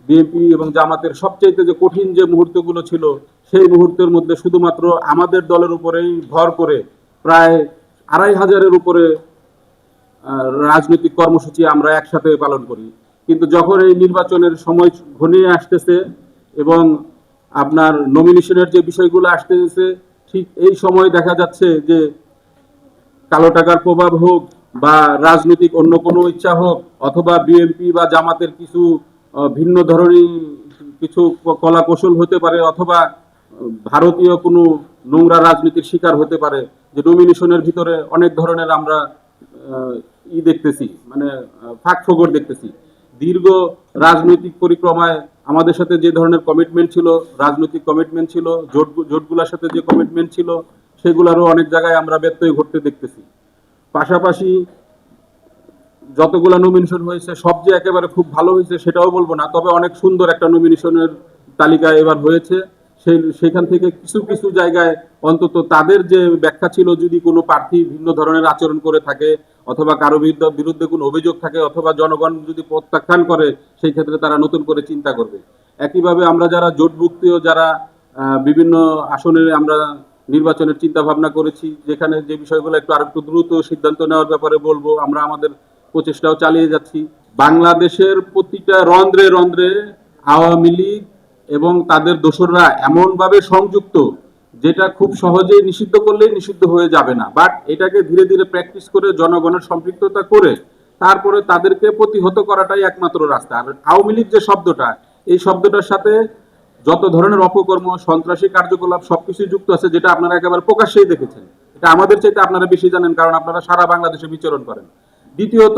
BNP এবং জামাতের সবচাইতে যে কঠিন যে মুহূর্তগুলো ছিল, সেই মুহূর্তের মধ্যে শুধুমাত্র আমাদের দলের উপরেই ভর করে প্রায় ২৫০০-এর উপরে রাজনৈতিক কর্মসূচি আমরা একসাথে পালন করি। কিন্তু যখন এই নির্বাচনের সময় ঘনিয়ে আসতেছে এবং আপনার নমিনেশনের যে বিষয়গুলো আসতেছে, ঠিক এই সময় দেখা যাচ্ছে যে কালো টাকার প্রভাব হোক বা রাজনৈতিক অন্য কোনো ইচ্ছা হোক, অথবা বিএনপি বা জামাতের কিছু ভিন্ন ধরনের কিছু কলা কৌশল হতে পারে, অথবা ভারতীয় কোনো নোংরা রাজনীতির শিকার হতে পারে, যে নমিনেশনের ভিতরে অনেক ধরনের আমরা দেখতেছি, মানে ফাঁক ফোকর দেখতেছি। দীর্ঘ রাজনৈতিক পরিক্রমায় আমাদের সাথে যে ধরনের কমিটমেন্ট ছিল, রাজনৈতিক কমিটমেন্ট ছিল, জোটগুলোর সাথে যে কমিটমেন্ট ছিল, সেগুলোরও অনেক জায়গায় আমরা ব্যত্যয় ঘটতে দেখতেছি। পাশাপাশি যতগুলো নমিনেশন হয়েছে সব যে একেবারে খুব ভালো হয়েছে সেটাও বলবো না, তবে অনেক সুন্দর একটা নমিনেশনের তালিকা এবার হয়েছে। সেখান থেকে কিছু কিছু জায়গায় অন্তত তাদের যে ব্যাখ্যা ছিল, যদি কোনো প্রার্থী ভিন্ন ধরনের আচরণ করে থাকে অথবা কারো বিরুদ্ধে কোনো অভিযোগ থাকে অথবা জনগণ যদি প্রত্যাখ্যান করে, সেই ক্ষেত্রে তারা নতুন করে চিন্তা করবে। একইভাবে আমরা যারা জোটভুক্তিও যারা বিভিন্ন আসনে আমরা নির্বাচনের চিন্তা ভাবনা করেছি, যেখানে যে বিষয়গুলো একটু আরেকটু দ্রুত সিদ্ধান্ত নেওয়ার ব্যাপারে বলবো, আমরা আমাদের প্রচেষ্টাও চালিয়ে যাচ্ছি। বাংলাদেশের প্রতিটা রন্ধ্রে রন্ধ্রে আওয়ামী লীগ এবং তাদের দোসররা এমনভাবে সংযুক্ত, যেটা খুব সহজেই নিষিদ্ধ করলেই নিষিদ্ধ হয়ে যাবে না, বাট এটাকে ধীরে ধীরে প্র্যাকটিস করে জনগণের সম্পৃক্ততা করে তারপরে তাদেরকে প্রতিহত করাটাই একমাত্র রাস্তা। আর আওয়ামী লীগ যে শব্দটা, এই শব্দটার সাথে যত ধরনের অপকর্ম, সন্ত্রাসী কার্যকলাপ সবকিছু যুক্ত আছে, যেটা আপনারা একেবারে প্রকাশ্যেই দেখেছেন। এটা আমাদের চাইতে আপনারা বেশি জানেন, কারণ আপনারা সারা বাংলাদেশে বিচরণ করেন। দ্বিতীয়ত,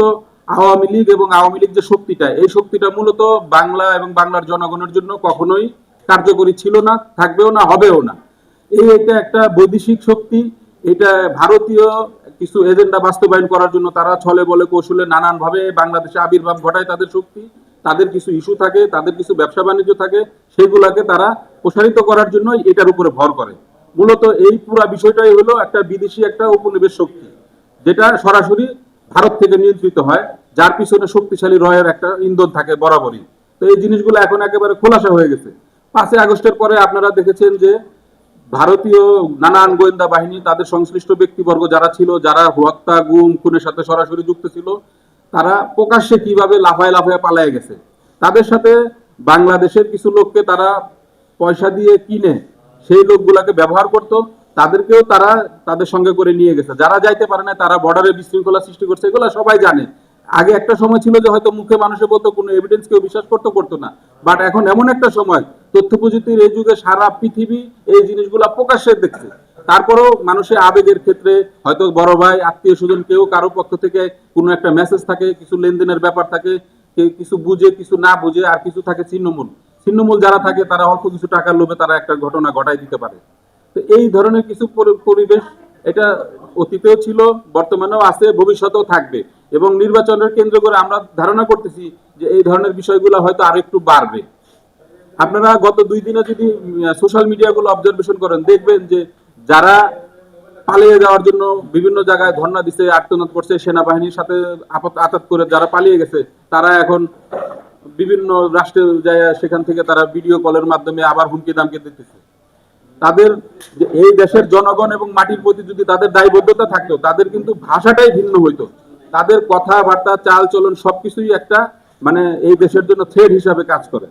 আওয়ামী লীগ এবং আওয়ামী লীগ যে শক্তিটা, এই শক্তিটা মূলত বাংলা এবং বাংলার জনগণের জন্য কখনোই কার্যকরী ছিল না, থাকবেও না, হবেও না। এটা একটা বৈদেশিক শক্তি। এটা ভারতীয় কিছু এজেন্ডা বাস্তবায়ন করার জন্য তারা ছলে বলে কৌশলে নানানভাবে বাংলাদেশে আবির্ভাব ঘটায় তাদের শক্তি। তাদের কিছু ইস্যু থাকে, তাদের কিছু ব্যবসা বাণিজ্য থাকে, সেগুলাকে তারা প্রসারিত করার জন্য এটার উপরে ভর করে। মূলত এই পুরো বিষয়টাই হলো একটা বিদেশি একটা উপনিবেশ শক্তি, যেটা সরাসরি ভারত থেকে নিয়ন্ত্রিত হয়, যার পিছনে শক্তিশালী রয়ের একটা ইন্ধন থাকে বরাবরই। তো এই জিনিসগুলো এখন একেবারে খোলাসা হয়ে গেছে। 5ই আগস্টের পরে আপনারা দেখেছেন যে ভারতীয় নানান গোয়েন্দা বাহিনী, তাদের সংশ্লিষ্ট ব্যক্তিবর্গ যারা ছিল, যারা হত্যা গুম খুনের সাথে সরাসরি যুক্ত ছিল, তারা প্রকাশ্যে কিভাবে লাফায় লাফায় পালায় গেছে। তাদের সাথে বাংলাদেশের কিছু লোককে তারা পয়সা দিয়ে কিনে সেই লোকগুলাকে ব্যবহার করত, তাদেরকেও তারা তাদের সঙ্গে করে নিয়ে গেছে। যারা যাইতে পারে না তারা বর্ডারে বিশৃঙ্খলা সৃষ্টি করছে, এগুলো সবাই জানে। আগে একটা সময় ছিল যে হয়তো মুখে মানুষে বলতো, কোনো এভিডেন্স কেউ বিশ্বাস করতো না, বাট এখন এমন একটা সময়, তথ্য প্রযুক্তির এই যুগে সারা পৃথিবী এই জিনিসগুলা প্রকাশ্যে দেখছে। তারপরেও মানুষের আবেগের ক্ষেত্রে হয়তো বড় ভাই, আত্মীয় স্বজন, কেউ কারো পক্ষ থেকে কোনো একটা মেসেজ থাকে, কিছু লেনদেনের ব্যাপার থাকে, কেউ কিছু বুঝে কিছু না বুঝে, আর কিছু থাকে ছিন্নমূল। ছিন্নমূল যারা থাকে তারা অল্প কিছু টাকার লোভে তারা একটা ঘটনা ঘটাই দিতে পারে। তো এই ধরনের কিছু পরিবেশ, এটা অতীতেও ছিল, বর্তমানেও আছে, ভবিষ্যতেও থাকবে। এবং নির্বাচনের কেন্দ্র করে আমরা ধারণা করতেছি যে এই ধরনের বিষয়গুলো হয়তো আরো একটু বাড়বে। আপনারা গত 2 দিনে যদি সোশ্যাল মিডিয়াগুলো অবজারভেশন করেন, দেখবেন যে যারা পালিয়ে যাওয়ার জন্য বিভিন্ন জায়গায় ধর্ণা দিচ্ছে, আত্মনাদ করছে, সেনাবাহিনীর সাথে আঘাত করে যারা পালিয়ে গেছে, তারা এখন বিভিন্ন রাষ্ট্রে যায়, সেখান থেকে তারা ভিডিও কলের মাধ্যমে আবার হুমকি দামকে দিতেছে। তাদের এই দেশের জনগণ এবং মাটির প্রতি যদি তাদের দায়বদ্ধতা থাকতো, তাদের কিন্তু ভাষাটাই ভিন্ন হইতো। তাদের কথাবার্তা, চাল চলন সবকিছুই একটা, মানে এই দেশের জন্য থ্রেড হিসাবে কাজ করে।